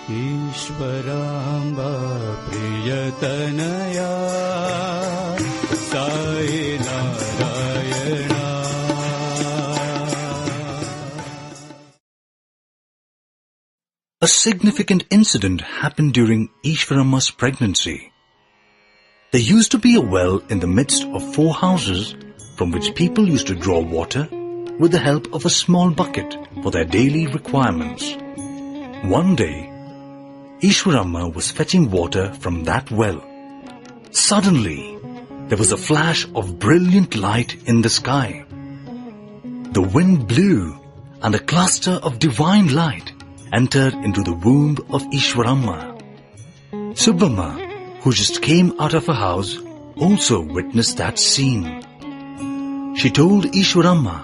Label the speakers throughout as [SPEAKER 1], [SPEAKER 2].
[SPEAKER 1] Easwaramma Priyatanaya Sai Narayana.
[SPEAKER 2] A significant incident happened during Easwaramma's pregnancy. There used to be a well in the midst of 4 houses from which people used to draw water with the help of a small bucket for their daily requirements. One day, Easwaramma was fetching water from that well. Suddenly, there was a flash of brilliant light in the sky. The wind blew and a cluster of divine light entered into the womb of Easwaramma. Subbamma, who just came out of her house, also witnessed that scene. She told Easwaramma,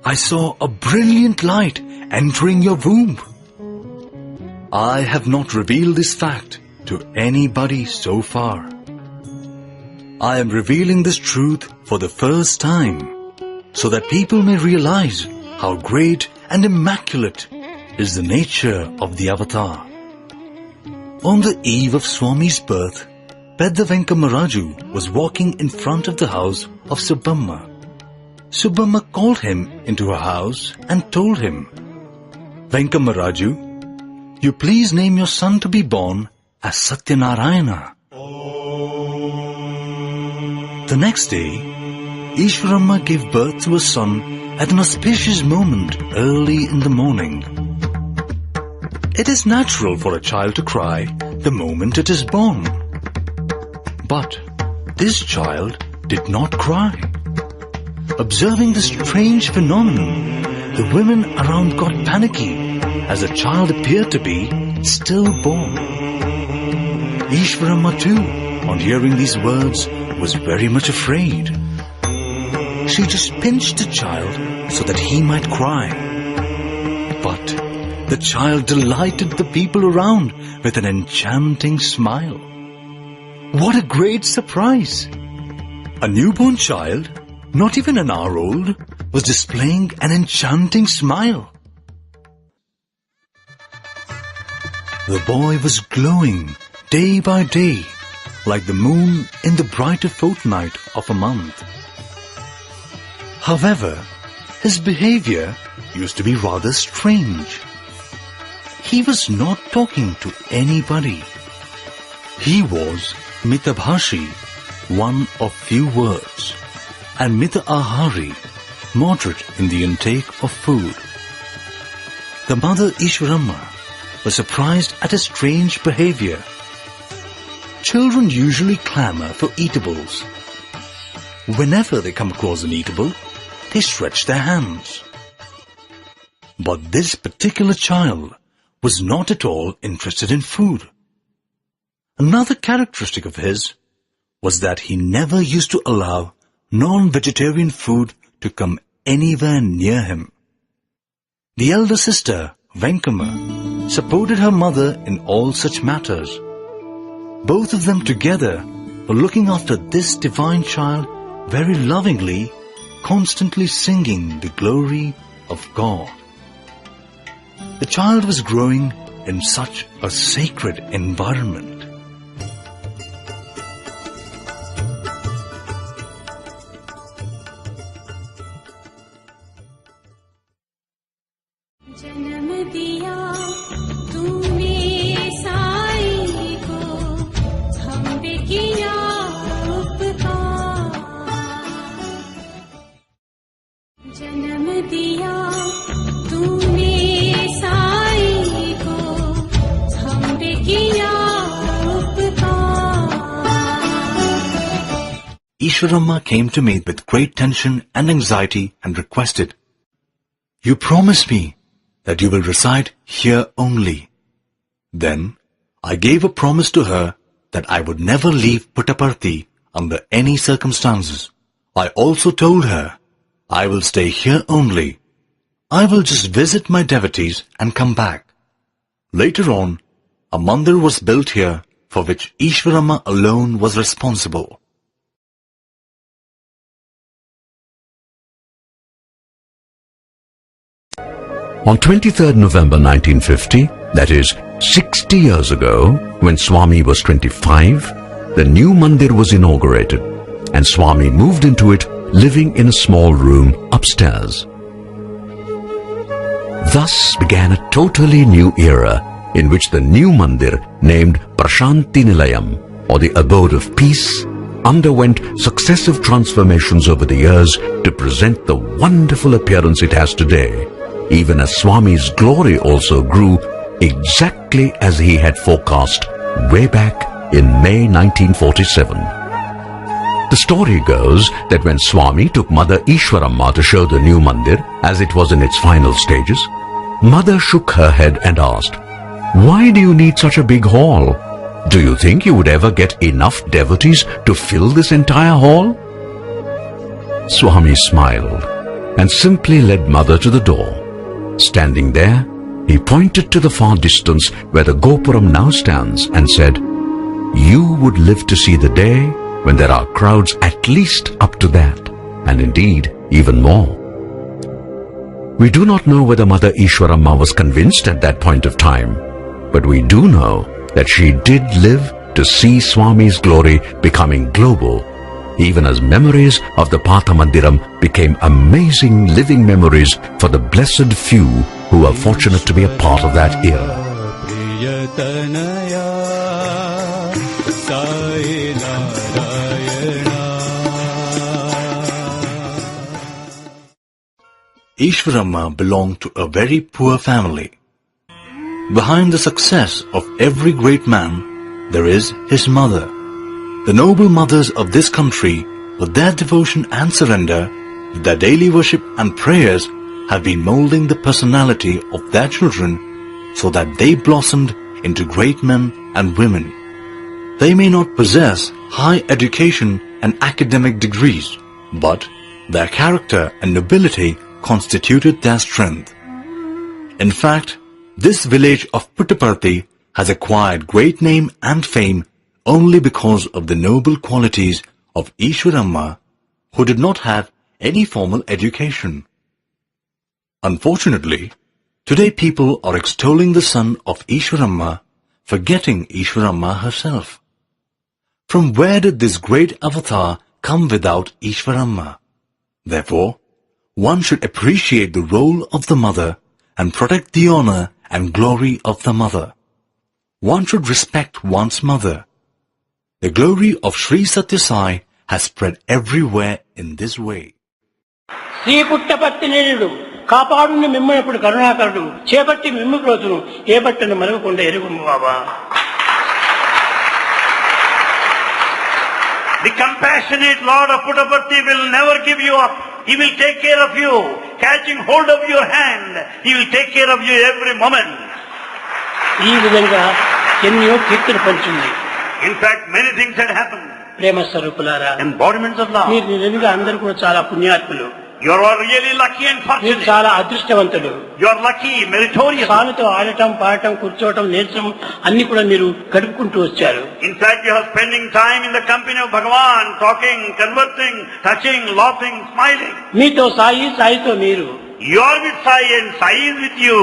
[SPEAKER 2] "I saw a brilliant light entering your womb." I have not revealed this fact to anybody so far. I am revealing this truth for the first time, so that people may realize how great and immaculate is the nature of the avatar. On the eve of Swami's birth, Pedda Venkamaraju was walking in front of the house of Subbamma. Subbamma called him into her house and told him, "Venkamaraju, you please name your son to be born as Satyanarayana." The next day, Easwaramma gave birth to a son at an auspicious moment early in the morning. It is natural for a child to cry the moment it is born. But this child did not cry. Observing this strange phenomenon, the women around got panicky as the child appeared to be stillborn. Easwaramma too, on hearing these words, was very much afraid. She just pinched the child so that he might cry. But the child delighted the people around with an enchanting smile. What a great surprise! A newborn child, not even an hour old, was displaying an enchanting smile. The boy was glowing day by day like the moon in the brighter fortnight of a month. However, his behavior used to be rather strange. He was not talking to anybody. He was Mitabhashi, one of few words, and Mita-ahari, moderate in the intake of food. The mother Easwaramma was surprised at his strange behavior. Children usually clamor for eatables. Whenever they come across an eatable, they stretch their hands. But this particular child was not at all interested in food. Another characteristic of his was that he never used to allow non-vegetarian food to come anywhere near him. The elder sister, Venkama, supported her mother in all such matters. Both of them together were looking after this divine child very lovingly, constantly singing the glory of God. The child was growing in such a sacred environment. Easwaramma came to me with great tension and anxiety and requested, "You promise me that you will reside here only." Then I gave a promise to her that I would never leave Puttaparthi under any circumstances. I also told her, "I will stay here only. I will just visit my devotees and come back." Later on, a mandir was built here for which Easwaramma alone was responsible.
[SPEAKER 3] On 23rd November 1950, that is 60 years ago, when Swami was 25, the new mandir was inaugurated and Swami moved into it, living in a small room upstairs. Thus began a totally new era in which the new mandir, named Prashanti Nilayam, or the abode of peace, underwent successive transformations over the years to present the wonderful appearance it has today, even as Swami's glory also grew exactly as he had forecast way back in May 1947. The story goes that when Swami took Mother Easwaramma to show the new mandir as it was in its final stages, Mother shook her head and asked, "Why do you need such a big hall? Do you think you would ever get enough devotees to fill this entire hall?" Swami smiled and simply led Mother to the door. Standing there, he pointed to the far distance where the Gopuram now stands and said, "You would live to see the day when there are crowds at least up to that, and indeed even more." We do not know whether Mother Easwaramma was convinced at that point of time, but we do know that she did live to see Swami's glory becoming global, even as memories of the Patha Mandiram became amazing living memories for the blessed few who were fortunate to be a part of that era.
[SPEAKER 1] Priyatanaya Sai Narayana.
[SPEAKER 2] Easwaramma belonged to a very poor family. Behind the success of every great man, there is his mother. The noble mothers of this country, with their devotion and surrender, with their daily worship and prayers, have been molding the personality of their children so that they blossomed into great men and women. They may not possess high education and academic degrees, but their character and nobility constituted their strength. In fact, this village of Puttaparthi has acquired great name and fame only because of the noble qualities of Easwaramma, who did not have any formal education. Unfortunately, today people are extolling the son of Easwaramma, forgetting Easwaramma herself. From where did this great avatar come without Easwaramma? Therefore, one should appreciate the role of the mother and protect the honor and glory of the mother. One should respect one's mother. The glory of Sri Sathya Sai has spread everywhere in this way.
[SPEAKER 4] Shri Puttaparthi నేరుడు కాపాడుని మిమ్మనప్పుడు కరుణాకరుడు చేపట్టి మిమ్ము ప్రోతును ఏ బట్టను మరవకుండా ఎరుగుము బాబా. The compassionate Lord of Puttaparthi will never give you up. He will take care of you, catching hold of your hand. He will take care of you every moment. ఈ విధంగా ఎన్నో కీర్తన పంచింది. In fact, many things had happened. ప్రేమ స్వరూపులారా, embodiments of love. మీరు నిజంగా అందరూ కూడా చాలా పుణ్యాత్ములు. You are really lucky and fortunate. మీరు చాలా అదృష్టవంతులు. You are lucky, meritorious. స్వామితో ఆడటం, పాడటం, కూర్చోవటం, నేర్చడం అన్ని కూడా మీరు గడుపుకుంటూ వచ్చారు. In fact, you are spending time in the company of Bhagavan, talking, conversing, touching, laughing, smiling. మీతో సాయి, సాయితో మీరు. You are with Sai and Sai is with you.